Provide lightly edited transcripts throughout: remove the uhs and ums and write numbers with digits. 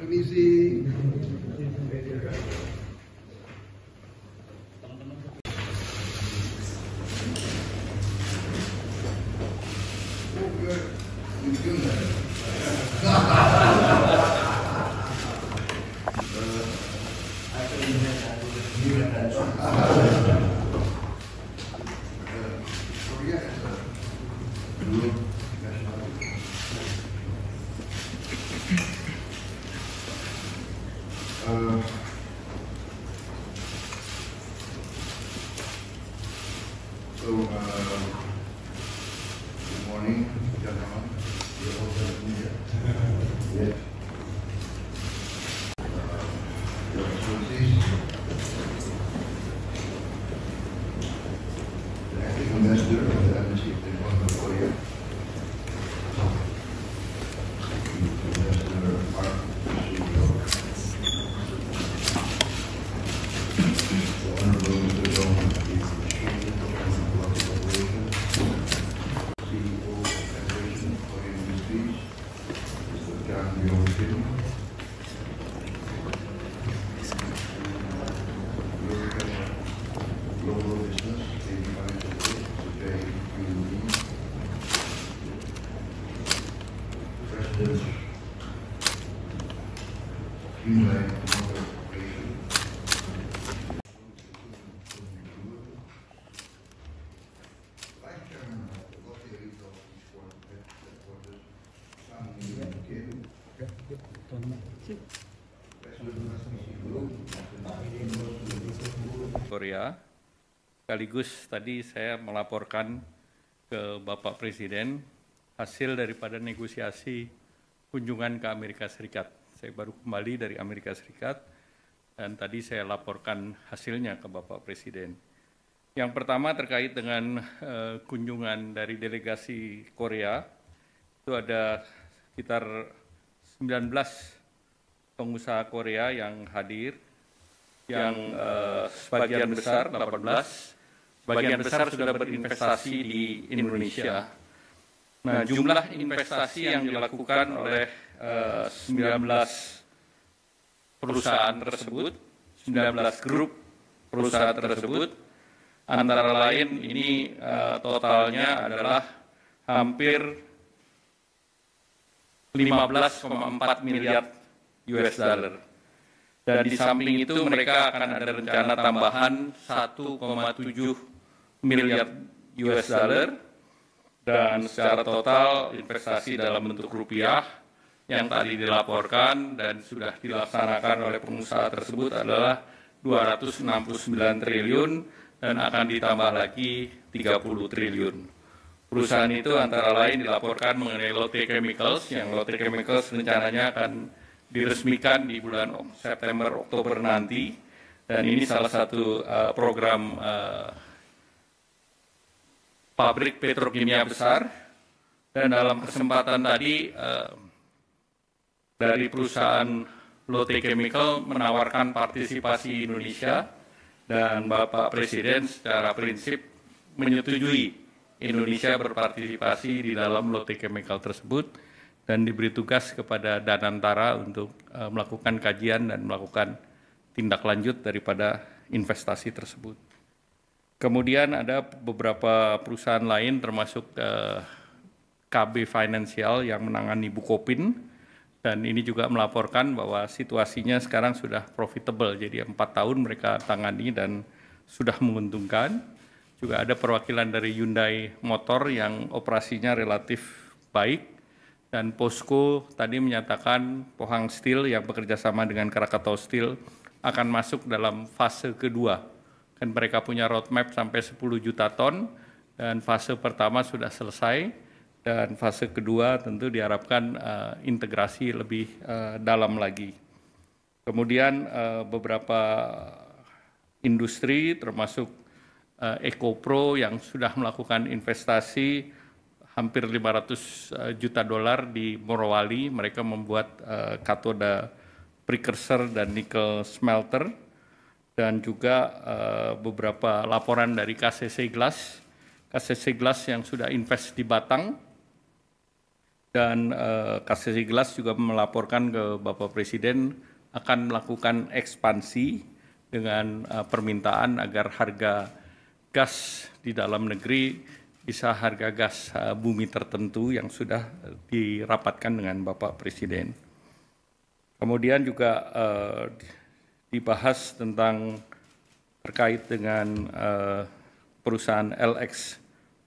Permisi. Good morning, gentlemen. Yes. Your Excellencies, the acting ambassador of the embassy of North Korea, Ambassador Park Soo-yeol, the Honorable Mr. Dong, CEO of Federation of Korean Industries, Mr. Jang Yong-kim, Global Business, Lady Financial Group, Mr. Jay Yoon Lee, President Hyundai Motor Corporation, Vice Chairman of the Lotte Retail Eastport Headquarters, Sang Yoon Kim, President of SMC Group, Korea. Sekaligus tadi saya melaporkan ke Bapak Presiden hasil daripada negosiasi kunjungan ke Amerika Serikat. Saya baru kembali dari Amerika Serikat dan tadi saya laporkan hasilnya ke Bapak Presiden. Yang pertama terkait dengan kunjungan dari delegasi Korea, itu ada sekitar 19 pengusaha Korea yang hadir, yang sebagian besar, 18, sebagian besar sudah berinvestasi di Indonesia. Nah, jumlah investasi yang dilakukan oleh 19 perusahaan tersebut, 19 grup perusahaan tersebut, antara lain ini totalnya adalah hampir 15,4 miliar US dollar. Dan di samping itu mereka akan ada rencana tambahan 1,7 miliar US dollar dan secara total investasi dalam bentuk rupiah yang tadi dilaporkan dan sudah dilaksanakan oleh pengusaha tersebut adalah 269 triliun dan akan ditambah lagi 30 triliun. Perusahaan itu antara lain dilaporkan mengenai Lotte Chemicals, yang Lotte Chemicals rencananya akan diresmikan di bulan September-Oktober nanti, dan ini salah satu program pabrik petrokimia besar. Dan dalam kesempatan tadi dari perusahaan Lotte Chemical menawarkan partisipasi Indonesia, dan Bapak Presiden secara prinsip menyetujui Indonesia berpartisipasi di dalam Lotte Chemical tersebut dan diberi tugas kepada Danantara untuk melakukan kajian dan melakukan tindak lanjut daripada investasi tersebut. Kemudian ada beberapa perusahaan lain termasuk KB Financial yang menangani Bukopin, dan ini juga melaporkan bahwa situasinya sekarang sudah profitable, jadi 4 tahun mereka tangani dan sudah menguntungkan. Juga ada perwakilan dari Hyundai Motor yang operasinya relatif baik, dan POSCO tadi menyatakan Pohang Steel yang bekerja sama dengan Krakatau Steel akan masuk dalam fase kedua. Dan mereka punya roadmap sampai 10 juta ton, dan fase pertama sudah selesai, dan fase kedua tentu diharapkan integrasi lebih dalam lagi. Kemudian beberapa industri termasuk EcoPro yang sudah melakukan investasi hampir 500 juta dolar di Morowali. Mereka membuat katoda precursor dan nikel smelter, dan juga beberapa laporan dari KCC Glass yang sudah invest di Batang, Dan KCC Gelas juga melaporkan ke Bapak Presiden akan melakukan ekspansi dengan permintaan agar harga gas di dalam negeri bisa harga gas bumi tertentu yang sudah dirapatkan dengan Bapak Presiden. Kemudian juga dibahas tentang terkait dengan perusahaan LX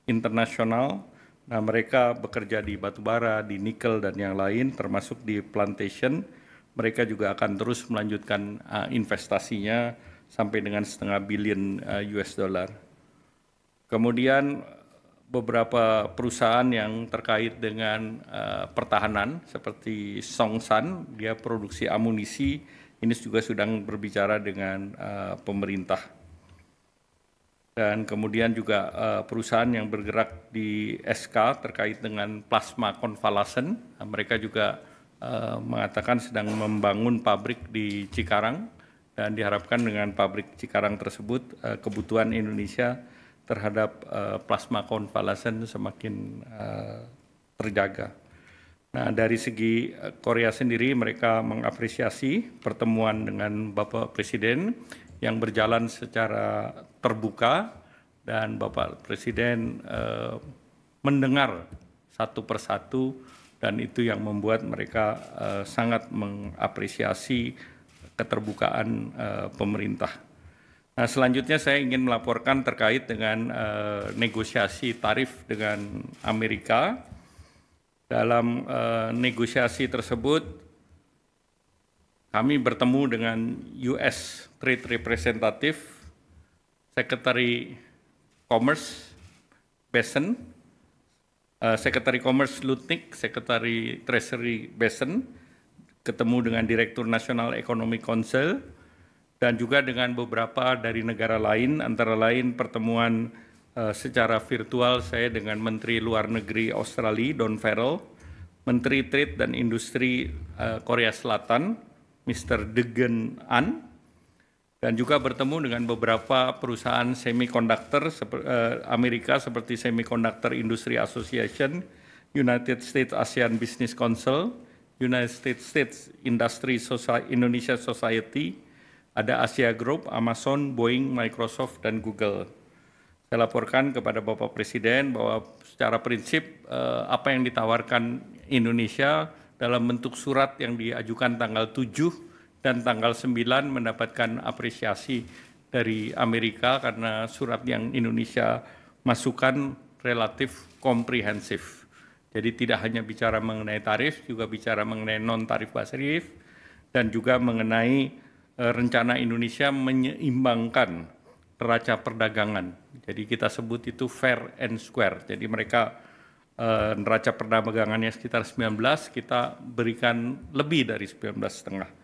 Internasional. Nah, mereka bekerja di batubara, di nikel, dan yang lain, termasuk di plantation. Mereka juga akan terus melanjutkan investasinya sampai dengan $500 million US dollar. Kemudian beberapa perusahaan yang terkait dengan pertahanan, seperti Songsan, dia produksi amunisi, ini juga sedang berbicara dengan pemerintah. Dan kemudian juga perusahaan yang bergerak di SK terkait dengan plasma konvalesen, mereka juga mengatakan sedang membangun pabrik di Cikarang, dan diharapkan dengan pabrik Cikarang tersebut kebutuhan Indonesia terhadap plasma konvalesen semakin terjaga. Nah, dari segi Korea sendiri, mereka mengapresiasi pertemuan dengan Bapak Presiden yang berjalan secara terbuka, dan Bapak Presiden mendengar satu persatu, dan itu yang membuat mereka sangat mengapresiasi keterbukaan pemerintah. Nah, selanjutnya saya ingin melaporkan terkait dengan negosiasi tarif dengan Amerika. Dalam negosiasi tersebut, kami bertemu dengan US Trade Representative, Secretary Commerce Besen, Secretary Commerce Lutnick, Secretary Treasury Besen, ketemu dengan Direktur Nasional Economic Council, dan juga dengan beberapa dari negara lain, antara lain pertemuan secara virtual saya dengan Menteri Luar Negeri Australia, Don Farrell, Menteri Trade dan Industri Korea Selatan, Mr. Degen An, dan juga bertemu dengan beberapa perusahaan semikonduktor Amerika seperti Semiconductor Industry Association, United States ASEAN Business Council, United States Industry Indonesia Society, ada Asia Group, Amazon, Boeing, Microsoft, dan Google. Saya laporkan kepada Bapak Presiden bahwa secara prinsip apa yang ditawarkan Indonesia dalam bentuk surat yang diajukan tanggal 7 dan tanggal 9 mendapatkan apresiasi dari Amerika karena surat yang Indonesia masukkan relatif komprehensif. Jadi tidak hanya bicara mengenai tarif, juga bicara mengenai non-tarif tarif, dan juga mengenai rencana Indonesia menyeimbangkan neraca perdagangan. Jadi kita sebut itu fair and square. Jadi mereka neraca perdagangannya sekitar 19, kita berikan lebih dari 19,5.